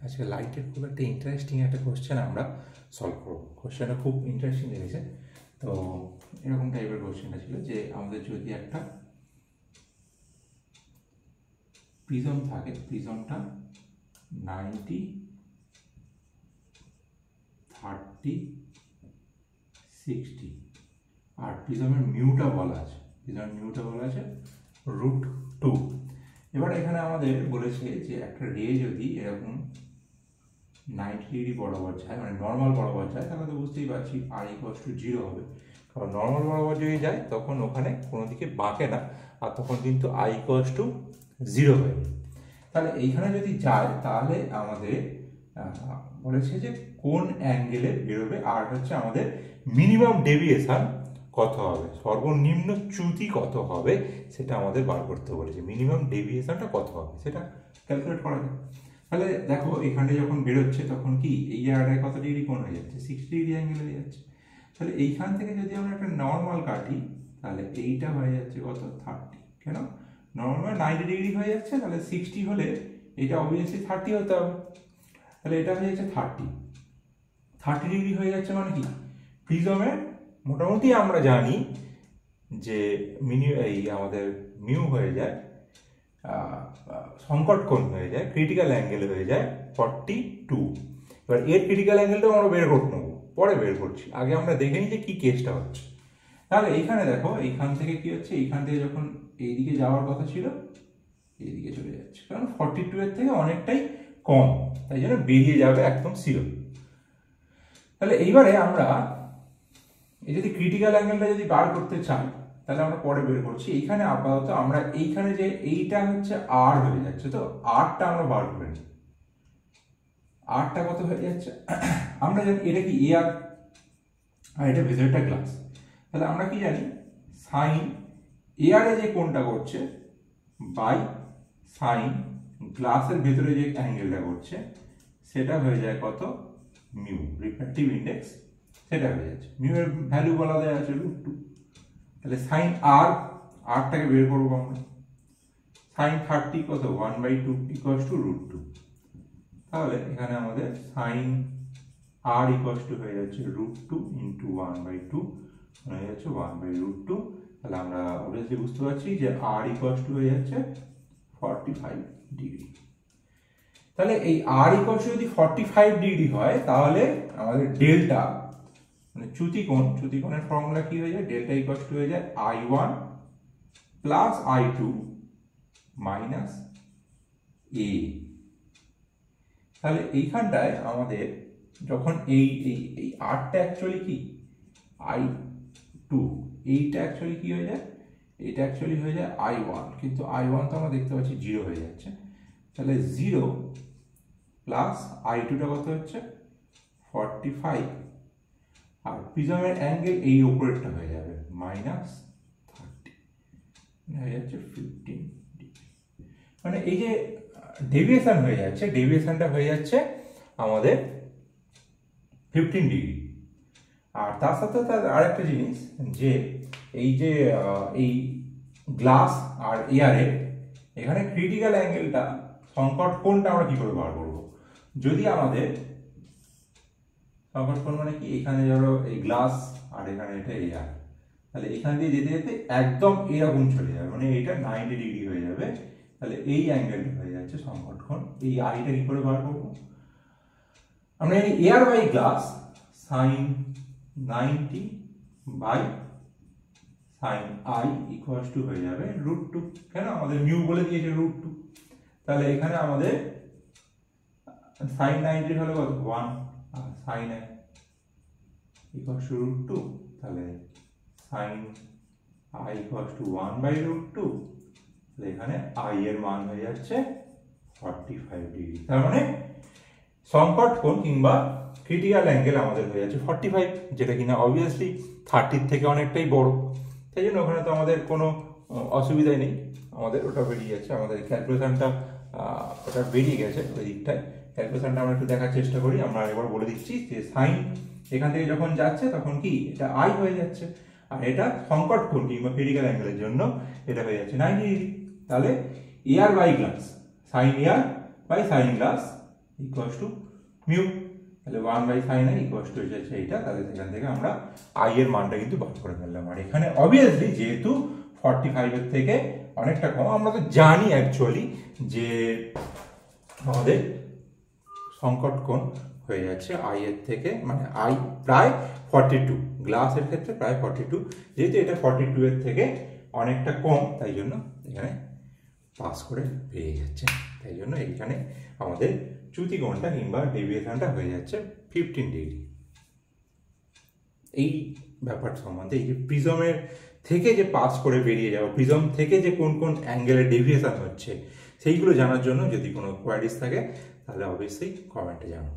আজকে লাইটের খুব একটা ইন্টারেস্টিং একটা কোশ্চেন আমরা সলভ করবো। কোশ্চেনটা খুব ইন্টারেস্টিং লেগেছে। তো এরকম টাইপের কোশ্চেনটা ছিল যে আমাদের যদি একটা প্রিজম থাকে, প্রিজমটা 90, 30, 60 আর প্রিজমের মিউটা বলা আছে, √2। এবার এখানে আমাদের বলেছে যে একটা রে যদি এরকম 90 ডিগ্রি বরাবর যায়, মানে নর্মাল বরাবর যায়, তাহলে তো বুঝতেই পারছি r = 0 হবে। কারণ নর্মাল বরাবর যদি যায় তখন ওখানে কোনো দিকে বাঁকে না, আর তখন কিন্তু i = 0 হয়ে যায়। তাহলে এইখানে যদি যায় তাহলে আমাদের বলেছে যে কোন অ্যাঙ্গেলে বেরোবে, আর হচ্ছে আমাদের মিনিমাম ডেভিয়েশন কত হবে, সর্বনিম্ন চ্যুতি কত হবে সেটা আমাদের বার করতে বলেছে। মিনিমাম ডেভিয়েশনটা কত হবে সেটা ক্যালকুলেট করা যায়। তাহলে দেখো এখানে যখন বেরোচ্ছে তখন কি এই জায়গাটায় কত ডিগ্রি কোণ হয়ে যাচ্ছে, 60 ডিগ্রি অ্যাঙ্গেল হয়ে যাচ্ছে। তাহলে এইখান থেকে যদি আমরা একটা নর্মাল কাটি তাহলে এইটা হয়ে যাচ্ছে কত, 30। কেন নর্মাল 90 ডিগ্রি হয়ে যাচ্ছে, তাহলে 60 হলে এটা অবভিয়াসলি 30 হতে হবে। তাহলে এটা হয়ে যাচ্ছে 30 ডিগ্রি হয়ে যাচ্ছে, মানে কি প্রিজমের মোটামুটি আমরা জানি যে আমাদের মিউ হয়ে যায়, সংকট কোণ হয়ে যায়, ক্রিটিক্যাল অ্যাঙ্গেল হয়ে যায় 42। এবার এর ক্রিটিক্যাল অ্যাঙ্গেলটাও আমরা বের করতে নেবো, পরে বের করছি, আগে আমরা দেখে নিই যে কি কেসটা হচ্ছে। তাহলে এইখানে দেখো এইখান থেকে কি হচ্ছে, এইখান থেকে যখন এইদিকে যাওয়ার কথা ছিল এইদিকে চলে যাচ্ছে, কারণ 42 এর থেকে অনেকটাই কম, তাই জন্য বেরিয়ে যাবে একদম 0। তাহলে এইবারে আমরা এই যদি ক্রিটিক্যাল অ্যাঙ্গেলটা যদি বার করতে চাই তাহলে আমরা পরে বের করছি। এইখানে আপাতত আমরা এইখানে যে এইটা হচ্ছে আর হয়ে যাচ্ছে, তো আরটা আমরা বার করে নিই। আরটা কত হয়ে যাচ্ছে, আমরা জানি এটা কি এয়ার আর এটা ভেতরটা গ্লাস। তাহলে আমরা কি জানি, সাইন এয়ারে যে কোণটা করছে বাই সাইন গ্লাসের ভেতরে যে অ্যাঙ্গেলটা করছে সেটা হয়ে যায় কত, মিউ, রিফ্র্যাক্টিভ ইন্ডেক্স সেটা হয়ে যাচ্ছে। মিউ এর ভ্যালু বলা দেওয়া আছে √2। তাহলে সাইন আরটাকে বের করবো আমরা, সাইন 30 কত, 1/2 = √2। তাহলে এখানে আমাদের সাইন r হয়ে যাচ্ছে √2 × 1/2 হয়ে যাচ্ছে 1/√2। তাহলে আমরা অবভিয়াসলি বুঝতে পারছি যে r হয়ে যাচ্ছে 45 ডিগ্রি। তাহলে এই r যদি 45 ডিগ্রি হয় তাহলে আমাদের ডেল্টা মানে চ্যুতিকোণের ফর্মুলা কি হয়ে যায়, ডেল্টা হয়ে যায় i1 + i2 - a। তাহলে এইখানটায় আমাদের যখন এই আরটা অ্যাকচুয়ালি কি i2, এইটা অ্যাকচুয়ালি কি হয়ে যায়, এটা অ্যাকচুয়ালি হয়ে যায় i1, কিন্তু i1 তো আমরা দেখতে পাচ্ছি 0 হয়ে যাচ্ছে। তাহলে 0 প্লাস i2টা কত হচ্ছে 45, আর প্রিজমের অ্যাঙ্গেল এই উপরেরটা হয়ে যাবে -30, হয়ে যাচ্ছে 15 ডিগ্রি। মানে এই যে ডেভিয়েশন হয়ে যাচ্ছে, ডেভিয়েশনটা হয়ে যাচ্ছে আমাদের 15 ডিগ্রি। আর তার সাথে তার আরেকটা জিনিস যে এই গ্লাস আর এয়ারের এখানে ক্রিটিক্যাল অ্যাঙ্গেলটা, সংকট কোণটা আমরা কি করে বার করবো, যদি আমাদের সংকট কোণ মানে কি, এখানে ধরো এই গ্লাস আর এখানে এটা এয়ার, তাহলে এখান দিয়ে যেতে যেতে একদম এরকম চলে যাবে, মানে এটা 90 ডিগ্রি হয়ে যাবে। তাহলে এই অ্যাঙ্গেলটা হয়ে যাচ্ছে সংকট কোণ। এই আইটা কি করে বার করবো, আমরা এই air by glass sine 90 by sine i = হয়ে যাবে √2। কেন, আমাদের মিউ বলে দিয়েছে √2। তাহলে এখানে আমাদের সাইন 90 হলো কত, 1, আর সাইন i = √2। তাহলে সাইন i = 1/√2। এখানে i এর মান হয়ে যাচ্ছে 45 ডিগ্রি। তার মানে সংকট কোণ কিংবা ক্রিটিক্যাল অ্যাঙ্গেল আমাদের হয়ে যাচ্ছে 45, যেটা কিনা অবভিয়াসলি 30 থেকে অনেকটাই বড়। তাই জন্য ওখানে তো আমাদের কোনো অসুবিধাই নেই, আমাদের ওটা বেরিয়ে যাচ্ছে, আমাদের ক্যালকুলেশনটা ওটা বেরিয়ে গেছে ওই দিকটায়। ক্যালকুলেশনটা আমরা একটু দেখার চেষ্টা করি। আমরা এবার বলে দিচ্ছি যে সাইন এখান থেকে যখন যাচ্ছে তখন কি এটা i হয়ে যাচ্ছে, আর এটা সংকট কোণ কিংবা ক্রিটিক্যাল অ্যাঙ্গেলের জন্য এটা হয়ে যাচ্ছে 90 ডিগ্রি। তাহলে air by glass, sine air by sine glass equals to mu, তাহলে 1/sin i ইকুয়ালস টু হচ্ছে এইটা। তাহলে সেখান থেকে আমরা i এর মানটা কিন্তু বার করে ফেললাম। আর এখানে অবভিয়াসলি যেহেতু 45 এর থেকে অনেকটা কম, আমরা তো জানি অ্যাকচুয়ালি যে আমাদের সংকট কোণ হয়ে যাচ্ছে i এর থেকে, মানে i প্রায় 42, গ্লাসের ক্ষেত্রে প্রায় 42, যেহেতু এটা 42 এর থেকে অনেকটা কম, তাই জন্য এখানে পাস করে বেরিয়ে যাচ্ছে। তাই জন্য এইখানে আমাদের চ্যুতি কোণটা কিংবা ডেভিয়েশনটা হয়ে যাচ্ছে 15 ডিগ্রি। এই ব্যাপার সম্বন্ধে, এই যে প্রিজমের থেকে যে পাস করে বেরিয়ে যাওয়া, প্রিজম থেকে যে কোন কোন অ্যাঙ্গেলের ডেভিয়েশন হচ্ছে সেইগুলো জানার জন্য যদি কোনো কোয়ারিজ থাকে তাহলে অবশ্যই কমেন্টে জানাও।